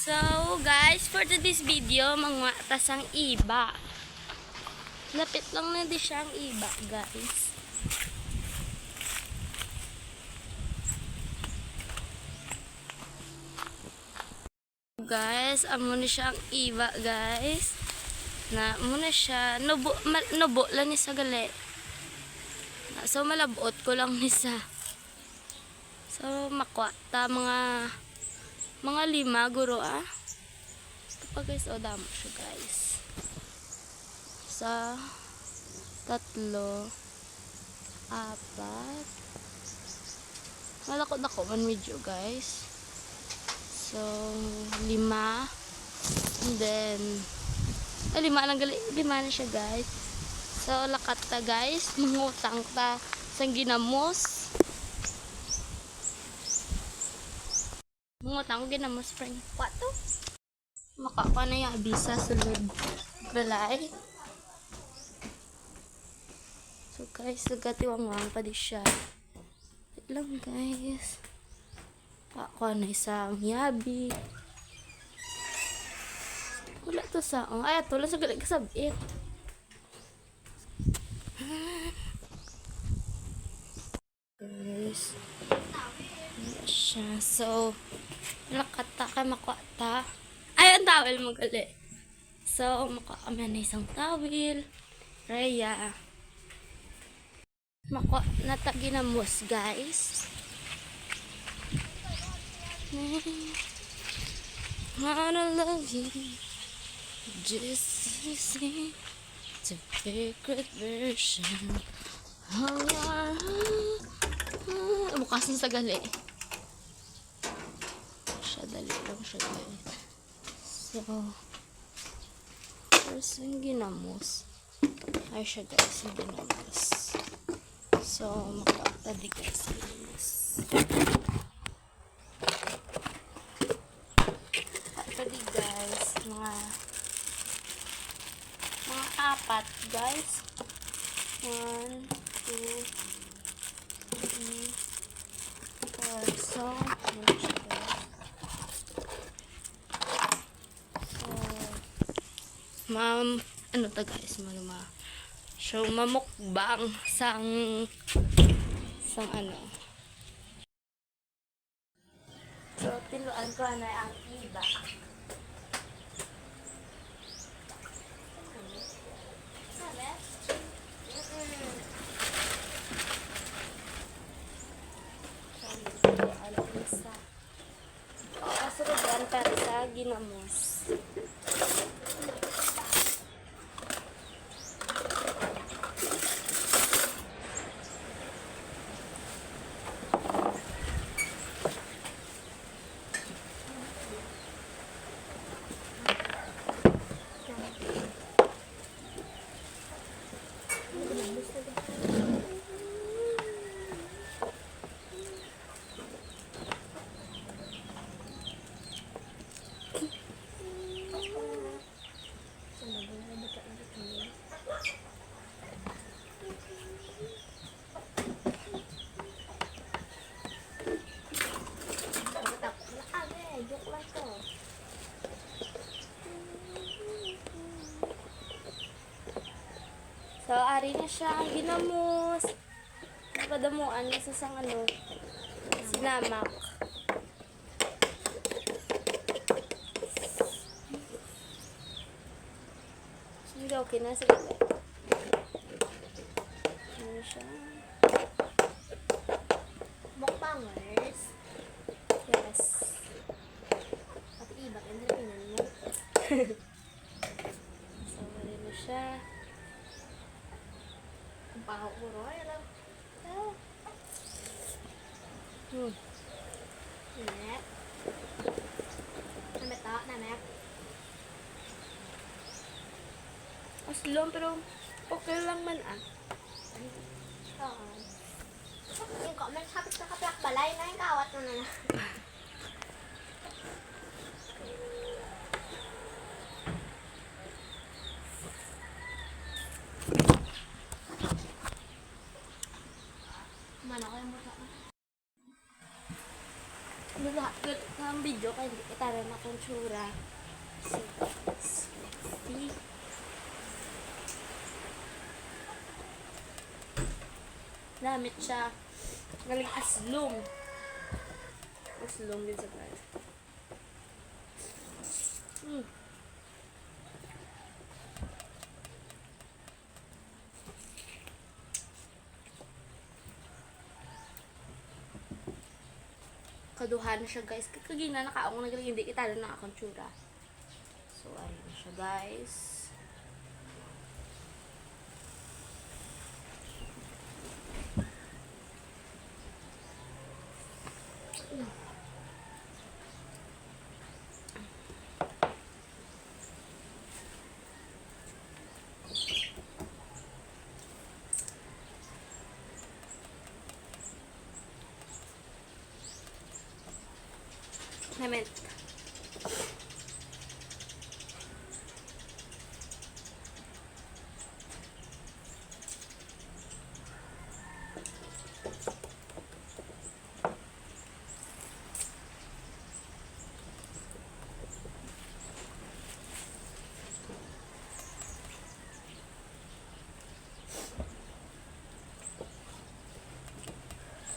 So guys, for today's video, mangwatas ang iba. Lapit lang na di siya ang iba, guys. Guys, amo na siya ang iba, guys. Na muna siya nubo lang ni sa gali. So malabot ko lang ni sa. So makwata mga 5 guro Ito pa guys, o damo siya guys. Sa 3, 4. Malakot na ko man medyo guys. So 5. And then 5 lang gali, 5 na siya guys. So lakat ta guys, mangutang ta sang ginamos. Mangutang ko ginamos spring. Kwato. Makapa na yung abisa sulod balay. So guys, nagkatiwang-wang pa di siya. Wait lang guys. Ako na isang yabi. Wala to sa ay ato lang sa galing kasabit. Guys. Wala siya. So nakata kay makwata. Ay, ang tawel mo gali. So makakama na isang tawel. Raya. Makwa natagi na mus guys. Wanna love you just to see the secret version of your bukasin sa gali siya, dali lang siya guys. So first yung ginamos ay siya guys, yung ginamos. So makakatadi guys yung ginamos. Tadi guys, mga 4 guys. 1, 2, 3, 4. So, ano to guys, maluma. So, mamukbang sang ano. So, tiluan ko na ang iba. Kasurugyan para sa ginamos. So, ari na siya ang ginamos. Napadamuan na sa sang ano, sinamak. Hindi okay na. Sige. Ano siya? Mukbangers. Yes. Pati iba, ang hinapinan mo. So, ari na siya. Ang pahaw ko rin. Alam. Namek. Namek to. Namek. Aslong, pero okay lang man Oo. Yung comment, hapit na kaplak balay na yung kawat mo na. Mana ko yung mata. Lahat ng video kay itara na kung tsura. So, guys, see? Damit siya. Galing aslong. Aslong din sa guys. Kaduhan na siya guys. Kagina nakaong nagaling hindi kita na akong tsura. So, ayun na siya guys. Clement.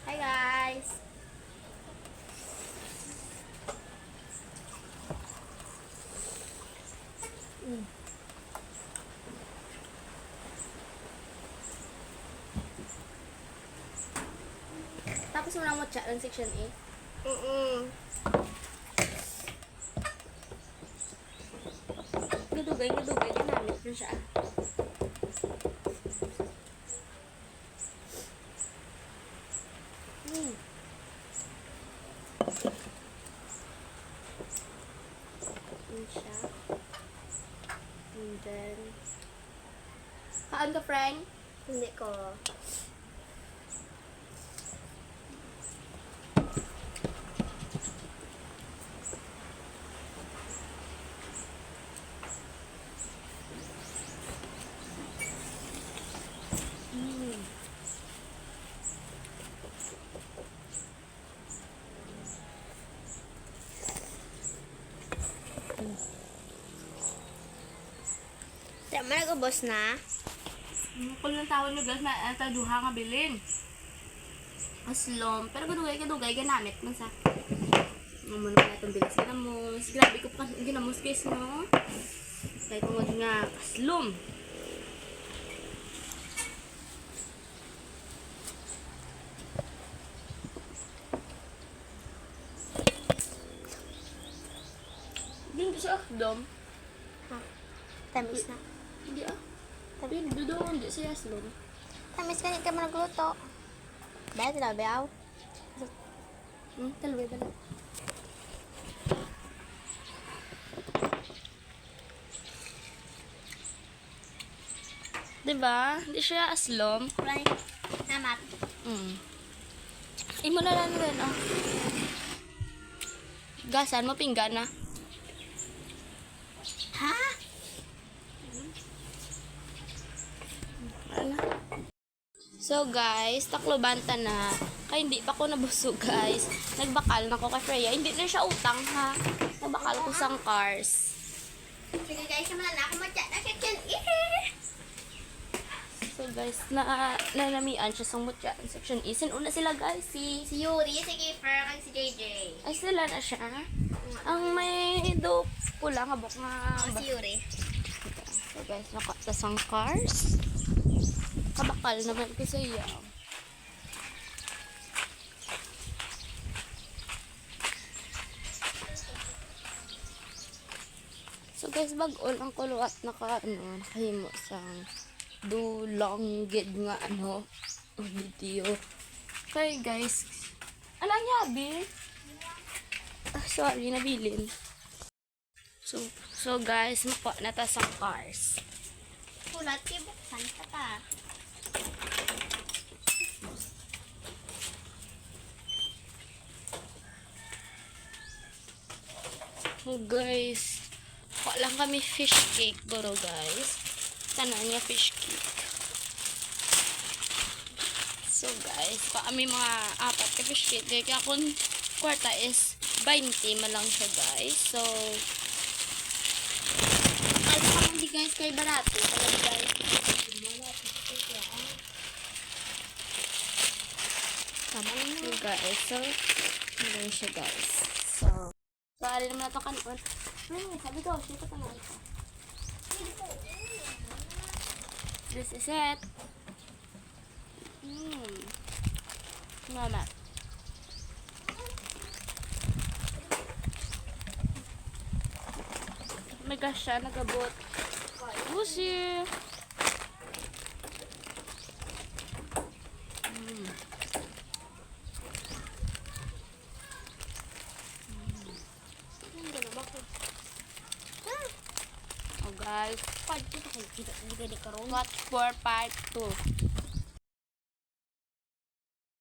Hi guys. Tapos mo na mo chat ng section A. Gadugay, ginamit na siya. Yun siya. And then, kaan ka, Frank? Hindi ko. Tama na boss na. Kung ng tawag nyo guys, na taduha nga bilin. Aslom. Pero gadugay, ganamit man sa. Muna na itong bilis ginamos. Grabe ko pa ginamos guys, no? Kaya tungod nga, aslom. Hindi siya aslom. Tamis na. Hindi ah. Tapi dudong hindi siya aslom. Tamis ka ka man nagluto. Dahil sila bayaw. Talway ba lang? Diba? Hindi siya aslom. Right. Tamat. Imo na lang rin, oh. Gasan mo, pinggan na. Ha? Ano? So guys, taklobanta na. Kaya hindi pa ako nabusog guys. Nagbakal na ko kay Freya. Hindi na siya utang ha. Nagbakal ko sang cars. Sige guys, naman na ako matya na kitchen. So guys, nanamian siya sa mutya. Section E. Sinuna sila guys. Si Si Yuri, si Kiefer, kag si JJ. ay sila na siya. Ang may do pula nga bok nga. Si Yuri. So guys, nakata sang cars. Kabakal naman kasi yan. So guys, bag-ol ang kulo at nakahimo sang dulang gid nga video. Okay guys. Alam niya, Abi? Sorry, nabilin. So guys, makuha na ta sang cars. Kulat, buksan ka pa. So guys, kuha lang kami fish cake bro guys. Tanan niya fish cake. So guys, pa kami mga apat ka fish cake. Kaya kung kwarta is 20 man lang siya, guys. So, Ay, parang hindi guys kayo barato. Talaga guys. Tama lang so yun. guys. So, ano siya, guys. So, alin naman na ito kanon. Sabi ko, siya ko tanong ito. This is it. Mama. May gosh siya, nagabot. Busi. Hindi na ba ko? Oh guys, Pwede ko kita hindi karon. watch for part 2.